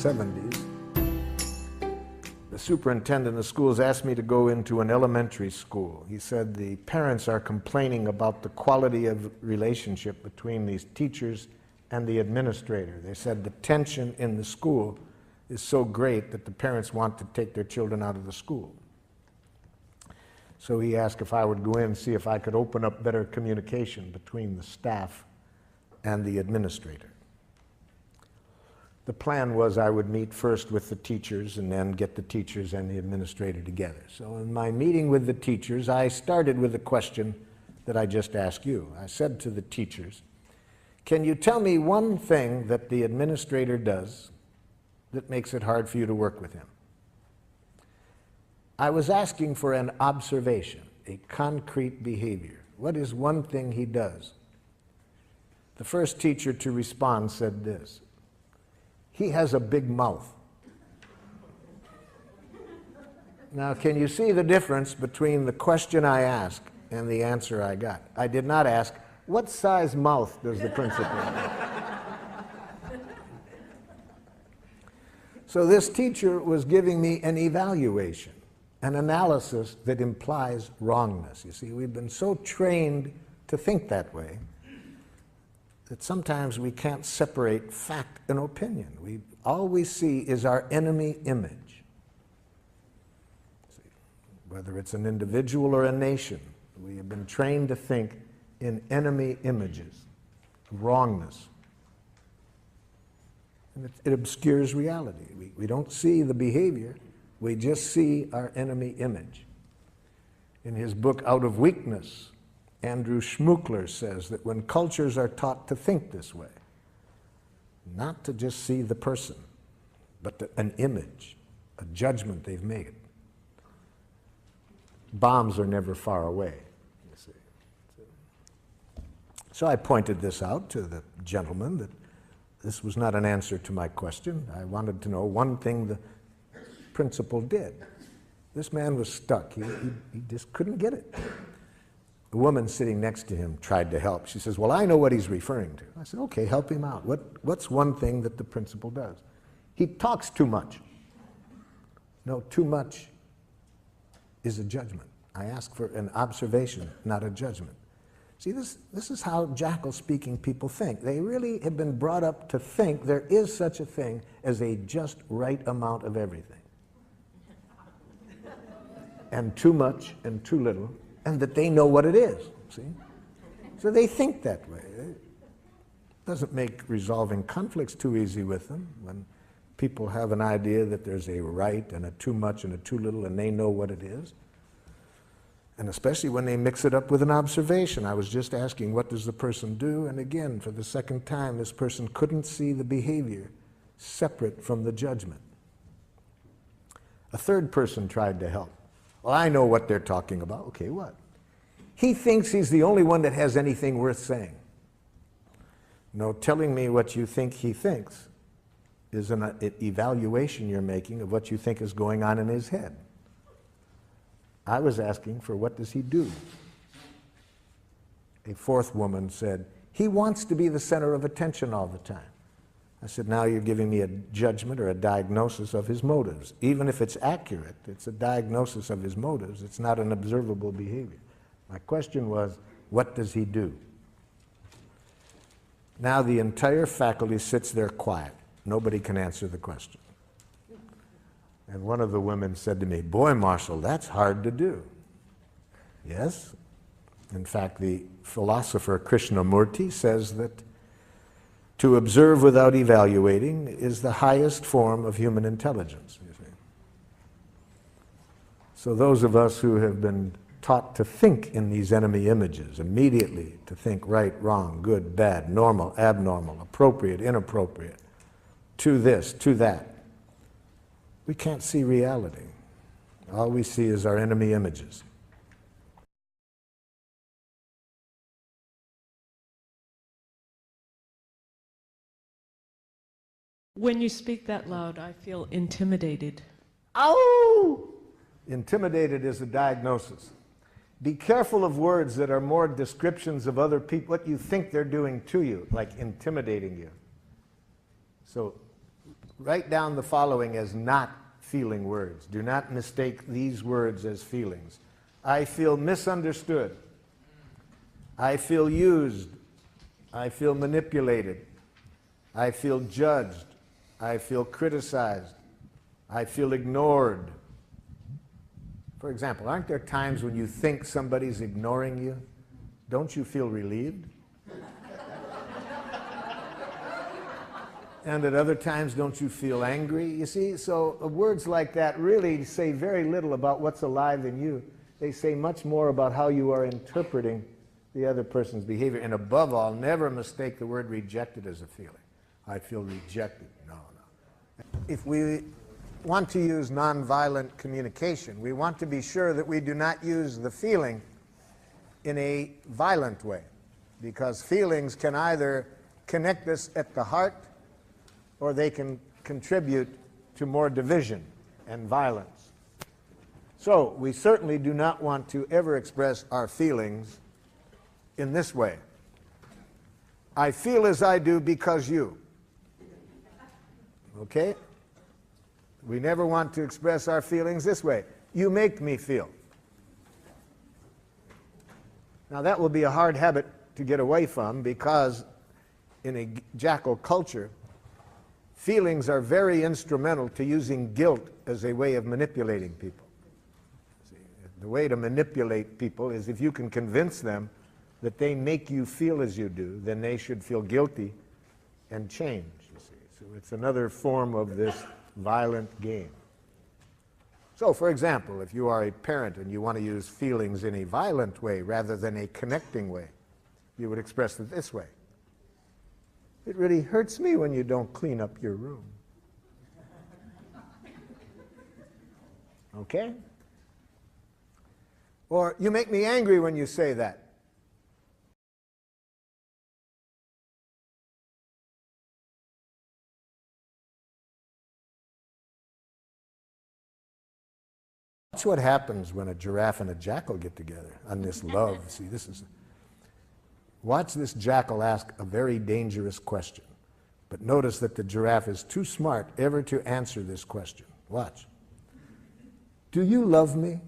70s, the superintendent of schools asked me to go into an elementary school. He said the parents are complaining about the quality of relationship between these teachers and the administrator. They said the tension in the school is so great that the parents want to take their children out of the school. So he asked if I would go in and see if I could open up better communication between the staff and the administrator. The plan was I would meet first with the teachers and then get the teachers and the administrator together. So in my meeting with the teachers, I started with the question that I just asked you. I said to the teachers, can you tell me one thing that the administrator does that makes it hard for you to work with him? I was asking for an observation, a concrete behavior. What is one thing he does? The first teacher to respond said this: he has a big mouth. Now, can you see the difference between the question I asked and the answer I got? I did not ask, what size mouth does the principal have? So this teacher was giving me an evaluation, an analysis that implies wrongness. You see, we've been so trained to think that way that sometimes we can't separate fact and opinion. All we see is our enemy image. See, whether it's an individual or a nation, we have been trained to think in enemy images, wrongness. And it obscures reality. We don't see the behavior, we just see our enemy image. In his book, Out of Weakness, Andrew Schmuckler says that when cultures are taught to think this way, not to just see the person, but an image, a judgment they've made, bombs are never far away, you see. So I pointed this out to the gentleman, that this was not an answer to my question. I wanted to know one thing the principal did. This man was stuck. He just couldn't get it. The woman sitting next to him tried to help. She says, well, I know what he's referring to. I said, okay, help him out. What's one thing that the principal does? He talks too much. No, too much is a judgment. I ask for an observation, not a judgment. See, this is how jackal-speaking people think. They really have been brought up to think there is such a thing as a just right amount of everything. And too much and too little, and that they know what it is, see? So they think that way. It doesn't make resolving conflicts too easy with them when people have an idea that there's a right and a too much and a too little, and they know what it is. And especially when they mix it up with an observation. I was just asking, what does the person do? And again, for the second time, this person couldn't see the behavior separate from the judgment. A third person tried to help. Well, I know what they're talking about. Okay, what? He thinks he's the only one that has anything worth saying. No, telling me what you think he thinks is an evaluation you're making of what you think is going on in his head. I was asking for what does he do? A fourth woman said, he wants to be the center of attention all the time. I said, now you're giving me a judgment or a diagnosis of his motives. Even if it's accurate, it's a diagnosis of his motives. It's not an observable behavior. My question was, what does he do? Now the entire faculty sits there quiet. Nobody can answer the question. And one of the women said to me, boy, Marshall, that's hard to do. Yes. In fact, the philosopher Krishnamurti says that to observe without evaluating is the highest form of human intelligence, you see. So those of us who have been taught to think in these enemy images, immediately to think right, wrong, good, bad, normal, abnormal, appropriate, inappropriate, to this, to that, we can't see reality. All we see is our enemy images. When you speak that loud, I feel intimidated. Ow! Intimidated is a diagnosis. Be careful of words that are more descriptions of other people, what you think they're doing to you, like intimidating you. So Write down the following as not feeling words. Do not mistake these words as feelings. I feel misunderstood. I feel used. I feel manipulated. I feel judged. I feel criticized. I feel ignored. For example, aren't there times when you think somebody's ignoring you? Don't you feel relieved? And at other times, don't you feel angry? You see, so words like that really say very little about what's alive in you. They say much more about how you are interpreting the other person's behavior. And above all, never mistake the word rejected as a feeling. I feel rejected. No, no. If we want to use nonviolent communication, we want to be sure that we do not use the feeling in a violent way, because feelings can either connect us at the heart or they can contribute to more division and violence. So we certainly do not want to ever express our feelings in this way. I feel as I do because you. Okay? We never want to express our feelings this way. You make me feel. Now that will be a hard habit to get away from, because in a jackal culture, feelings are very instrumental to using guilt as a way of manipulating people. See, the way to manipulate people is if you can convince them that they make you feel as you do, then they should feel guilty and change, you see. So it's another form of this violent game. So, for example, if you are a parent and you want to use feelings in a violent way rather than a connecting way, you would express it this way. It really hurts me when you don't clean up your room. Okay? Or, you make me angry when you say that. Watch what happens when a giraffe and a jackal get together on this love. See, this is... Watch this jackal ask a very dangerous question. But notice that the giraffe is too smart ever to answer this question. Watch. Do you love me?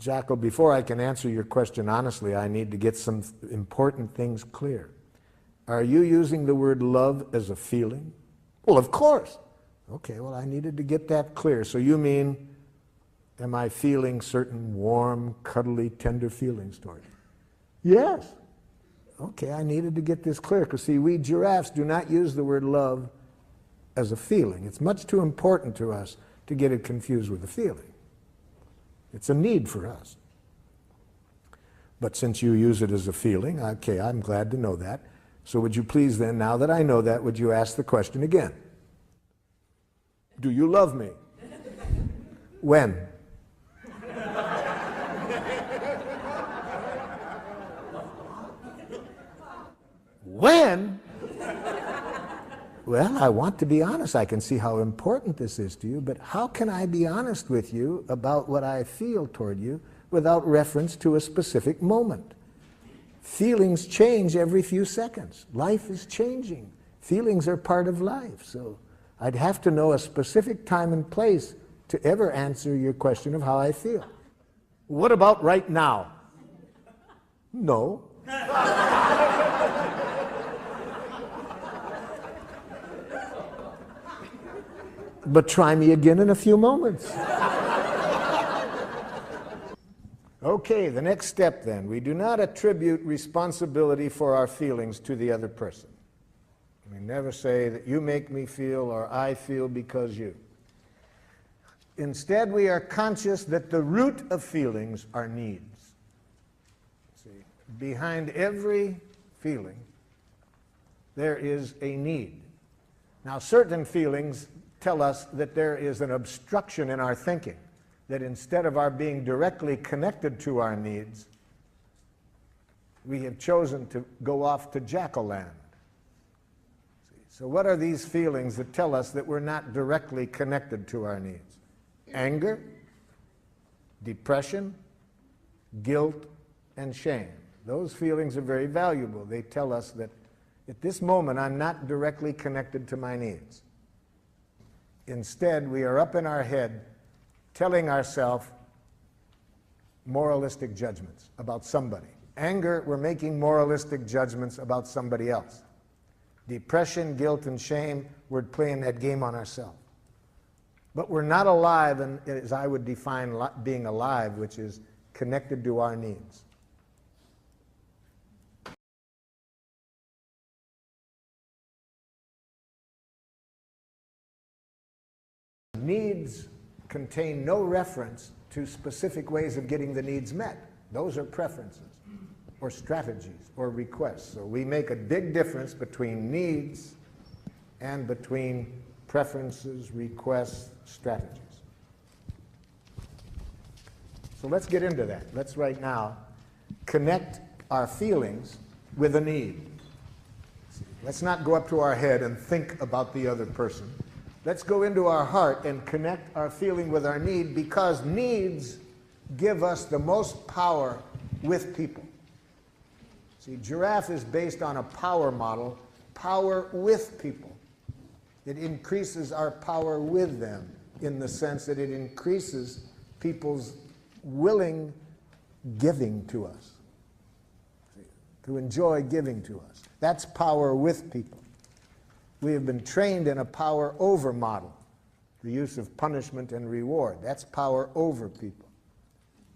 Jackal, before I can answer your question honestly, I need to get some important things clear. Are you using the word love as a feeling? Well, of course. Okay, well, I needed to get that clear. So you mean, am I feeling certain warm, cuddly, tender feelings toward you? Yes. Okay, I needed to get this clear, because see, we giraffes do not use the word love as a feeling. It's much too important to us to get it confused with a feeling. It's a need for us. But since you use it as a feeling, okay, I'm glad to know that. So would you please then, now that I know that, would you ask the question again? Do you love me? When? When? Well, I want to be honest. I can see how important this is to you, but how can I be honest with you about what I feel toward you without reference to a specific moment? Feelings change every few seconds. Life is changing. Feelings are part of life, so I'd have to know a specific time and place to ever answer your question of how I feel. What about right now? No. But try me again in a few moments. Okay, the next step then. We do not attribute responsibility for our feelings to the other person. We never say that you make me feel or I feel because you. Instead, we are conscious that the root of feelings are needs. See, behind every feeling, there is a need. Now, certain feelings tell us that there is an obstruction in our thinking, that instead of our being directly connected to our needs, we have chosen to go off to jackal land. So what are these feelings that tell us that we're not directly connected to our needs? Anger, depression, guilt, and shame. Those feelings are very valuable. They tell us that At this moment, I'm not directly connected to my needs. Instead, we are up in our head telling ourselves moralistic judgments about somebody. Anger, we're making moralistic judgments about somebody else. Depression, guilt, and shame, we're playing that game on ourselves. But we're not alive, and as I would define being alive, which is connected to our needs. Needs contain no reference to specific ways of getting the needs met. Those are preferences, or strategies, or requests. So we make a big difference between needs and between preferences, requests, strategies. So let's get into that. Let's right now connect our feelings with a need. Let's not go up to our head and think about the other person. Let's go into our heart and connect our feeling with our need, because needs give us the most power with people. See, giraffe is based on a power model, power with people. It increases our power with them in the sense that it increases people's willing giving to us, to enjoy giving to us. That's power with people. We have been trained in a power over model, the use of punishment and reward. That's power over people.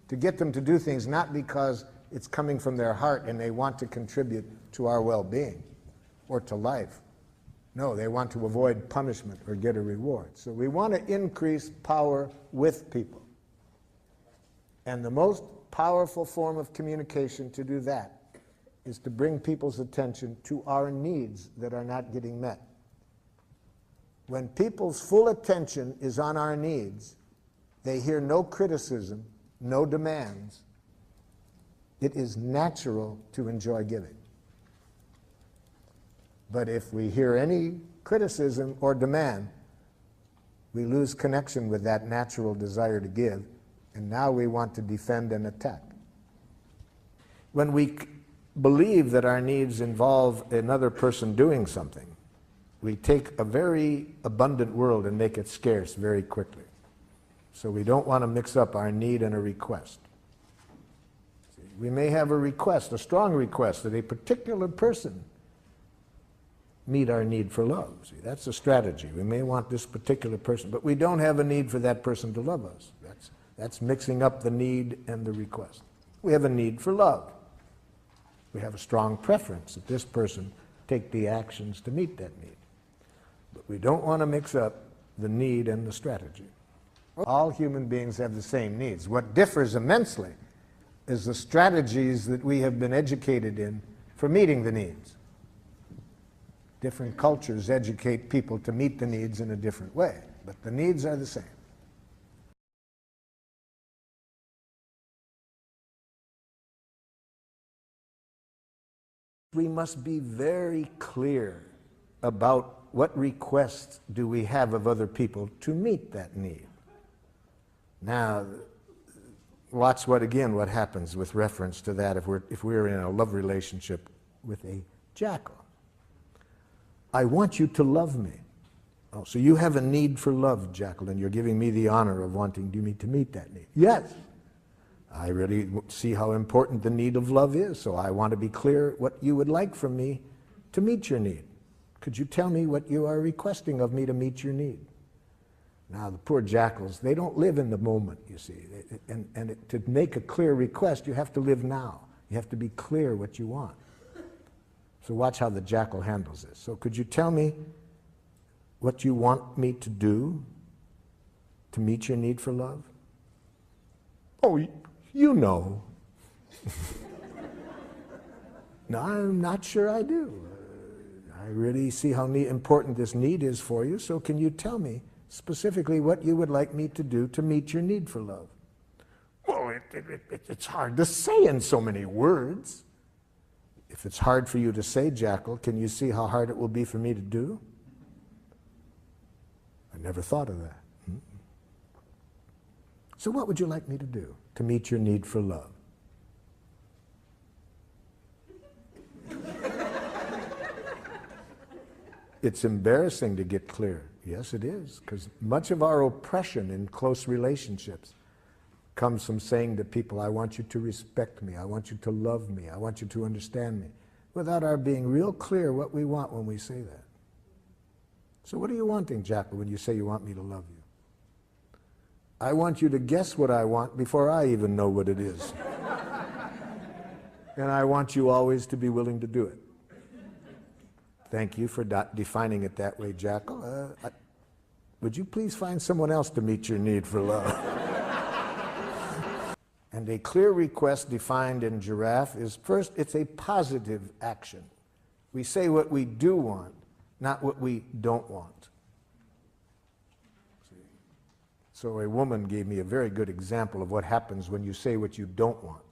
To get them to do things not because it's coming from their heart and they want to contribute to our well-being or to life. No, they want to avoid punishment or get a reward. So we want to increase power with people. And the most powerful form of communication to do that is to bring people's attention to our needs that are not getting met. When people's full attention is on our needs, they hear no criticism, no demands. It is natural to enjoy giving. But if we hear any criticism or demand, we lose connection with that natural desire to give, and now we want to defend and attack. When we believe that our needs involve another person doing something, we take a very abundant world and make it scarce very quickly. So we don't want to mix up our need and a request. We may have a request, a strong request, that a particular person meet our need for love. See, that's a strategy. We may want this particular person, but we don't have a need for that person to love us. That's mixing up the need and the request. We have a need for love. We have a strong preference that this person take the actions to meet that need. But we don't want to mix up the need and the strategy. All human beings have the same needs. What differs immensely is the strategies that we have been educated in for meeting the needs. Different cultures educate people to meet the needs in a different way, but the needs are the same. We must be very clear about what requests do we have of other people to meet that need. Now, watch what happens with reference to that if we're in a love relationship with a jackal. I want you to love me. Oh, so you have a need for love, jackal, and you're giving me the honor of wanting me to meet that need. Yes. I really see how important the need of love is, so I want to be clear what you would like from me to meet your need. Could you tell me what you are requesting of me to meet your need? Now, the poor jackals, they don't live in the moment, you see. To make a clear request, you have to live now. You have to be clear what you want. So watch how the jackal handles this. So could you tell me what you want me to do to meet your need for love? Oh, you know. No, I'm not sure I do. I really see how important this need is for you, so can you tell me specifically what you would like me to do to meet your need for love? Well, it's hard to say in so many words. If it's hard for you to say, jackal, can you see how hard it will be for me to do? I never thought of that. So what would you like me to do to meet your need for love? It's embarrassing to get clear. Yes, it is, because much of our oppression in close relationships comes from saying to people, I want you to respect me, I want you to love me, I want you to understand me, without our being real clear what we want when we say that. So what are you wanting, Jackal, when you say you want me to love you? I want you to guess what I want before I even know what it is. And I want you always to be willing to do it. Thank you for defining it that way, Jackal. Would you please find someone else to meet your need for love? And a clear request defined in Giraffe is, first, it's a positive action. We say what we do want, not what we don't want. So a woman gave me a very good example of what happens when you say what you don't want.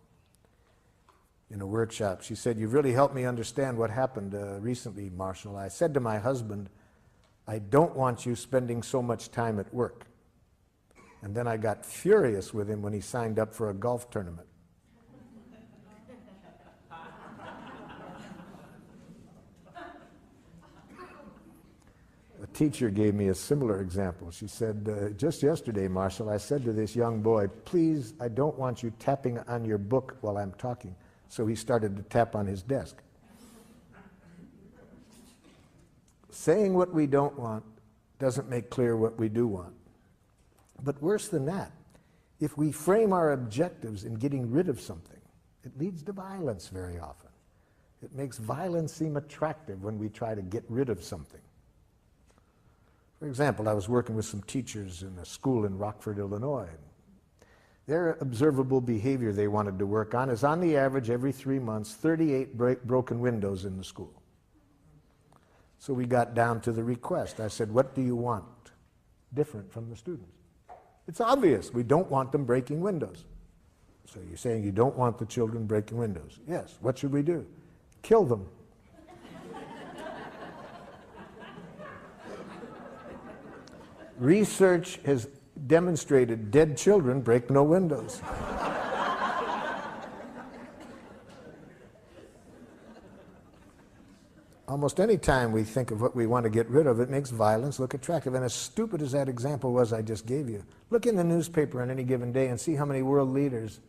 In a workshop, she said, you've really helped me understand what happened recently, Marshall. I said to my husband, I don't want you spending so much time at work. And then I got furious with him when he signed up for a golf tournament. A teacher gave me a similar example. She said, just yesterday, Marshall, I said to this young boy, please, I don't want you tapping on your book while I'm talking. So he started to tap on his desk. Saying what we don't want doesn't make clear what we do want. But worse than that, if we frame our objectives in getting rid of something, it leads to violence very often. It makes violence seem attractive when we try to get rid of something. For example, I was working with some teachers in a school in Rockford, Illinois. Their observable behavior they wanted to work on is, on the average, every 3 months, 38 broken windows in the school. So we got down to the request. I said, what do you want different from the students? It's obvious. We don't want them breaking windows. So you're saying you don't want the children breaking windows? Yes. What should we do? Kill them. Research has demonstrated dead children break no windows. Almost any time we think of what we want to get rid of, it makes violence look attractive. And as stupid as that example was I just gave you, look in the newspaper on any given day and see how many world leaders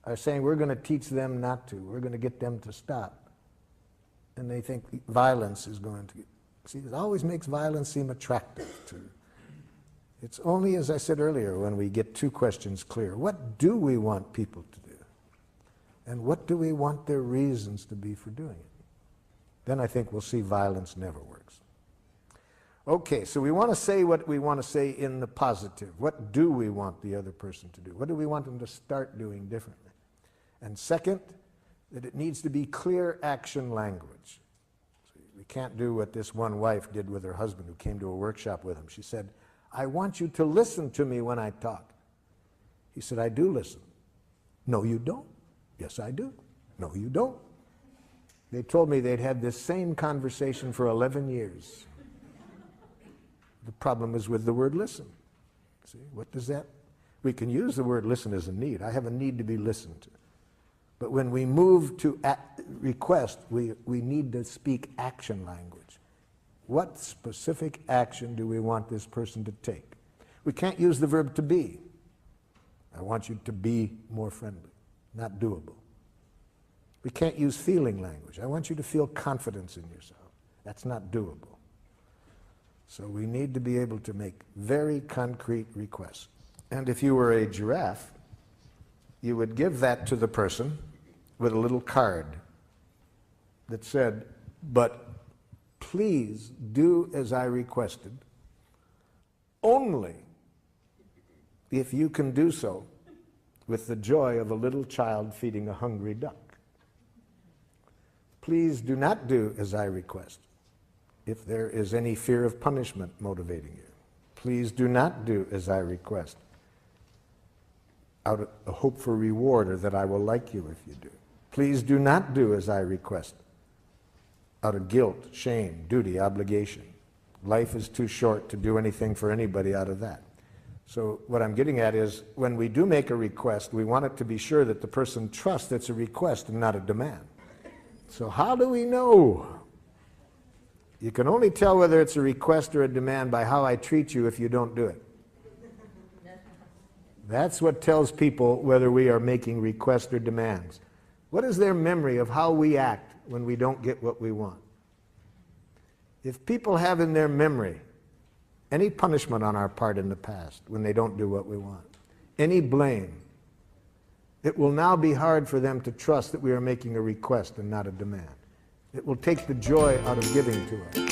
are saying we're going to teach them not to, we're going to get them to stop. And they think violence is going to, see, it always makes violence seem attractive to. It's only, as I said earlier, when we get two questions clear. What do we want people to do? And what do we want their reasons to be for doing it? Then I think we'll see violence never works. Okay, so we want to say what we want to say in the positive. What do we want the other person to do? What do we want them to start doing differently? And second, that it needs to be clear action language. So we can't do what this one wife did with her husband who came to a workshop with him. She said, I want you to listen to me when I talk. He said, I do listen. No, you don't. Yes, I do. No, you don't. They told me they'd had this same conversation for 11 years. The problem is with the word listen. See, what does that? We can use the word listen as a need. I have a need to be listened to. But when we move to request, we need to speak action language. What specific action do we want this person to take? We can't use the verb to be. I want you to be more friendly. Not doable. We can't use feeling language. I want you to feel confidence in yourself. That's not doable. So we need to be able to make very concrete requests. And if you were a giraffe, you would give that to the person with a little card that said, but please do as I requested, only if you can do so with the joy of a little child feeding a hungry duck. Please do not do as I request if there is any fear of punishment motivating you. Please do not do as I request out of a hope for reward or that I will like you if you do. Please do not do as I request out of guilt, shame, duty, obligation. Life is too short to do anything for anybody out of that. So what I'm getting at is when we do make a request, we want it to be sure that the person trusts it's a request and not a demand. So how do we know You can only tell whether it's a request or a demand by how I treat you if you don't do it. That's what tells people whether we are making requests or demands. What is their memory of how we act when we don't get what we want? If people have in their memory any punishment on our part in the past when they don't do what we want, any blame, it will now be hard for them to trust that we are making a request and not a demand. It will take the joy out of giving to us.